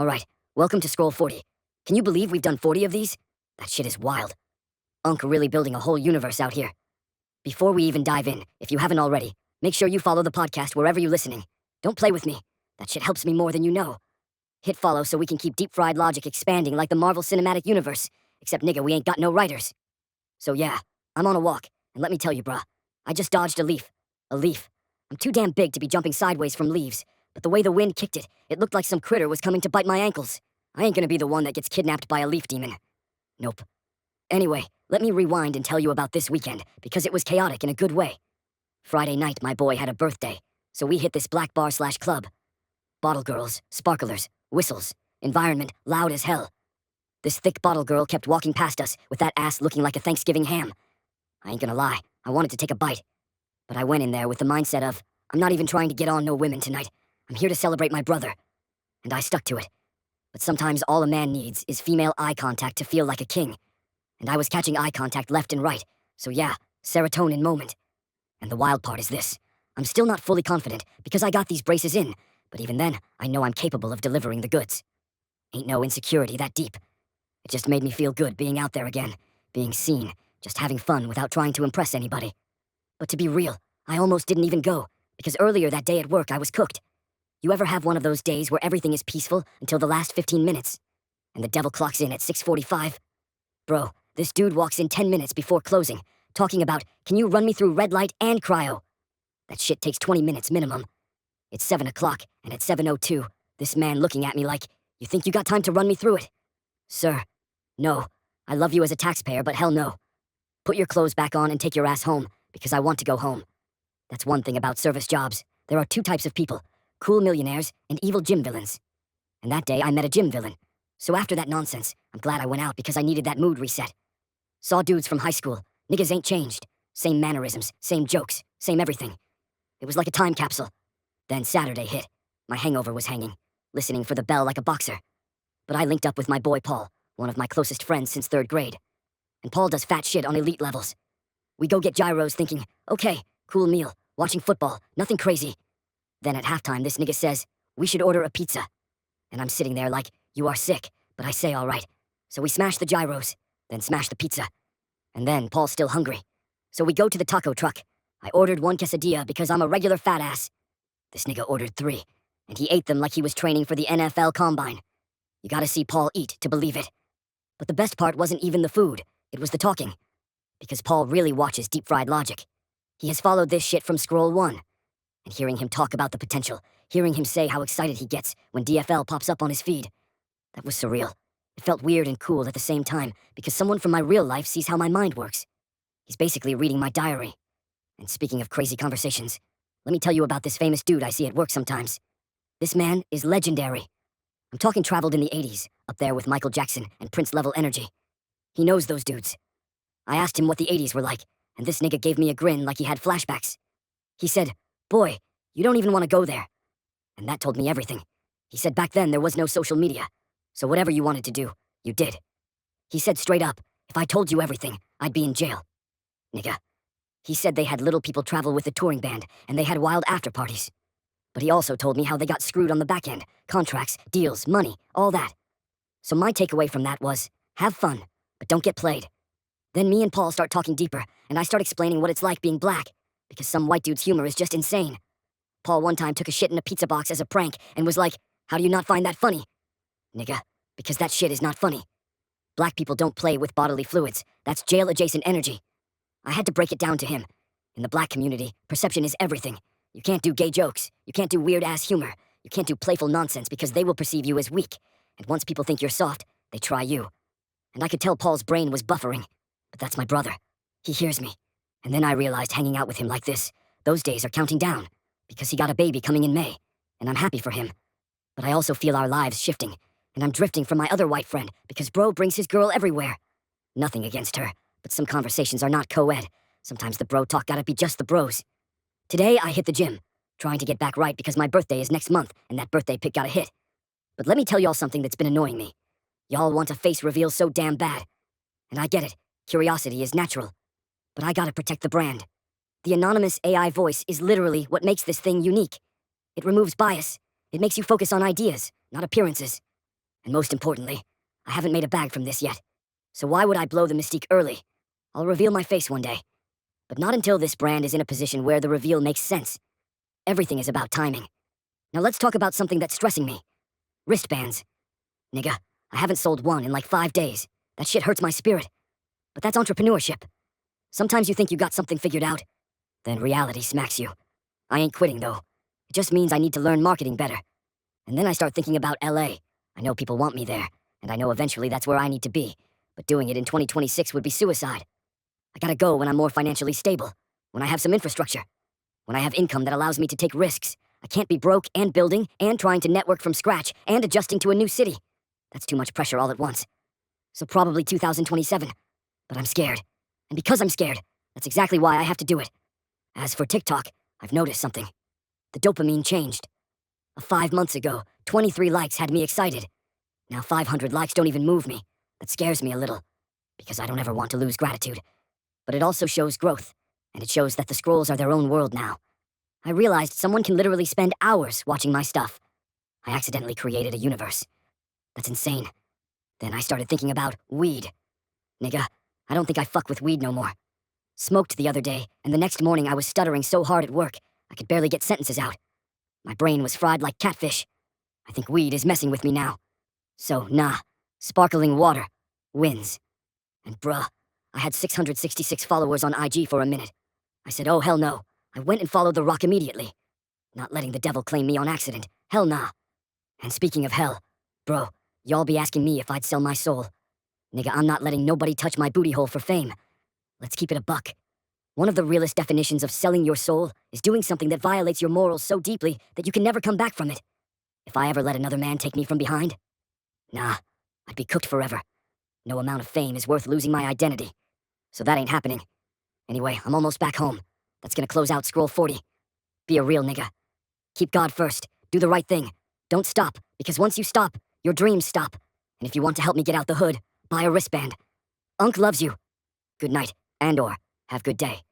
Alright, welcome to Scroll 40. Can you believe we've done 40 of these? That shit is wild. Unc really building a whole universe out here. Before we even dive in, if you haven't already, make sure you follow the podcast wherever you're listening. Don't play with me. That shit helps me more than you know. Hit follow so we can keep DeepFriedLogic expanding like the Marvel Cinematic Universe. Except nigga, we ain't got no writers. So yeah, I'm on a walk, and let me tell you, bruh, I just dodged a leaf. A leaf. I'm too damn big to be jumping sideways from leaves, but the way the wind kicked it, it looked like some critter was coming to bite my ankles. I ain't gonna be the one that gets kidnapped by a leaf demon. Nope. Anyway, let me rewind and tell you about this weekend, because it was chaotic in a good way. Friday night, my boy had a birthday, so we hit this black bar/club. Bottle girls, sparklers, whistles, environment loud as hell. This thick bottle girl kept walking past us with that ass looking like a Thanksgiving ham. I ain't gonna lie, I wanted to take a bite. But I went in there with the mindset of, I'm not even trying to get on no women tonight. I'm here to celebrate my brother. And I stuck to it. But sometimes all a man needs is female eye contact to feel like a king. And I was catching eye contact left and right, so yeah, serotonin moment. And the wild part is this. I'm still not fully confident because I got these braces in, but even then, I know I'm capable of delivering the goods. Ain't no insecurity that deep. It just made me feel good being out there again, being seen, just having fun without trying to impress anybody. But to be real, I almost didn't even go, because earlier that day at work I was cooked. You ever have one of those days where everything is peaceful until the last 15 minutes? And the devil clocks in at 6:45? Bro, this dude walks in 10 minutes before closing, talking about, can you run me through red light and cryo? That shit takes 20 minutes minimum. It's 7 o'clock, and at 7:02, this man looking at me like, you think you got time to run me through it? Sir, no. I love you as a taxpayer, but hell no. Put your clothes back on and take your ass home, because I want to go home. That's one thing about service jobs. There are two types of people, cool millionaires and evil gym villains. And that day I met a gym villain. So after that nonsense, I'm glad I went out because I needed that mood reset. Saw dudes from high school. Niggas ain't changed. Same mannerisms, same jokes, same everything. It was like a time capsule. Then Saturday hit. My hangover was hanging, listening for the bell like a boxer. But I linked up with my boy Paul, one of my closest friends since 3rd grade. And Paul does fat shit on elite levels. We go get gyros thinking, okay, cool meal, watching football, nothing crazy. Then at halftime, this nigga says, we should order a pizza. And I'm sitting there like, you are sick, but I say all right. So we smash the gyros, then smash the pizza. And then Paul's still hungry. So we go to the taco truck. I ordered 1 quesadilla because I'm a regular fat ass. This nigga ordered 3, and he ate them like he was training for the NFL Combine. You gotta see Paul eat to believe it. But the best part wasn't even the food, it was the talking. Because Paul really watches DeepFriedLogic. He has followed this shit from Scroll 1. And hearing him talk about the potential, hearing him say how excited he gets when DFL pops up on his feed, that was surreal. It felt weird and cool at the same time, because someone from my real life sees how my mind works. He's basically reading my diary. And speaking of crazy conversations, let me tell you about this famous dude I see at work sometimes. This man is legendary. I'm talking traveled in the 80s, up there with Michael Jackson and Prince-level energy. He knows those dudes. I asked him what the 80s were like, and this nigga gave me a grin like he had flashbacks. He said, boy, you don't even want to go there. And that told me everything. He said back then there was no social media, so whatever you wanted to do, you did. He said straight up, if I told you everything, I'd be in jail. Nigga. He said they had little people travel with the touring band, and they had wild after-parties. But he also told me how they got screwed on the back end, contracts, deals, money, all that. So my takeaway from that was, have fun, but don't get played. Then me and Paul start talking deeper, and I start explaining what it's like being black, because some white dude's humor is just insane. Paul one time took a shit in a pizza box as a prank and was like, how do you not find that funny? Nigga, because that shit is not funny. Black people don't play with bodily fluids. That's jail-adjacent energy. I had to break it down to him. In the black community, perception is everything. You can't do gay jokes. You can't do weird-ass humor. You can't do playful nonsense because they will perceive you as weak. And once people think you're soft, they try you. And I could tell Paul's brain was buffering. But that's my brother. He hears me. And then I realized hanging out with him like this, those days are counting down. Because he got a baby coming in May. And I'm happy for him. But I also feel our lives shifting. And I'm drifting from my other white friend because bro brings his girl everywhere. Nothing against her, but some conversations are not co-ed. Sometimes the bro talk gotta be just the bros. Today I hit the gym, trying to get back right because my birthday is next month and that birthday pic got a hit. But let me tell y'all something that's been annoying me. Y'all want a face reveal so damn bad. And I get it, curiosity is natural. But I gotta protect the brand. The anonymous AI voice is literally what makes this thing unique. It removes bias. It makes you focus on ideas, not appearances. And most importantly, I haven't made a bag from this yet. So why would I blow the mystique early? I'll reveal my face one day. But not until this brand is in a position where the reveal makes sense. Everything is about timing. Now let's talk about something that's stressing me. Wristbands. Nigga, I haven't sold one in like 5 days. That shit hurts my spirit. But that's entrepreneurship. Sometimes you think you got something figured out, then reality smacks you. I ain't quitting though. It just means I need to learn marketing better. And then I start thinking about LA. I know people want me there, and I know eventually that's where I need to be. But doing it in 2026 would be suicide. I gotta go when I'm more financially stable, when I have some infrastructure, when I have income that allows me to take risks. I can't be broke and building and trying to network from scratch and adjusting to a new city. That's too much pressure all at once. So probably 2027. But I'm scared. And because I'm scared, that's exactly why I have to do it. As for TikTok, I've noticed something. The dopamine changed. 5 months ago, 23 likes had me excited. Now 500 likes don't even move me. That scares me a little, because I don't ever want to lose gratitude. But it also shows growth, and it shows that the scrolls are their own world now. I realized someone can literally spend hours watching my stuff. I accidentally created a universe. That's insane. Then I started thinking about weed. Nigga, I don't think I fuck with weed no more. Smoked the other day, and the next morning I was stuttering so hard at work, I could barely get sentences out. My brain was fried like catfish. I think weed is messing with me now. So, nah, sparkling water wins. And bruh, I had 666 followers on IG for a minute. I said, oh hell no. I went and followed The Rock immediately. Not letting the devil claim me on accident. Hell nah. And speaking of hell, bro, y'all be asking me if I'd sell my soul. Nigga, I'm not letting nobody touch my booty hole for fame. Let's keep it a buck. One of the realest definitions of selling your soul is doing something that violates your morals so deeply that you can never come back from it. If I ever let another man take me from behind, nah, I'd be cooked forever. No amount of fame is worth losing my identity. So that ain't happening. Anyway, I'm almost back home. That's gonna close out Scroll 40. Be a real nigga. Keep God first. Do the right thing. Don't stop, because once you stop, your dreams stop. And if you want to help me get out the hood, buy a wristband. Unc loves you. Good night, and/or have good day.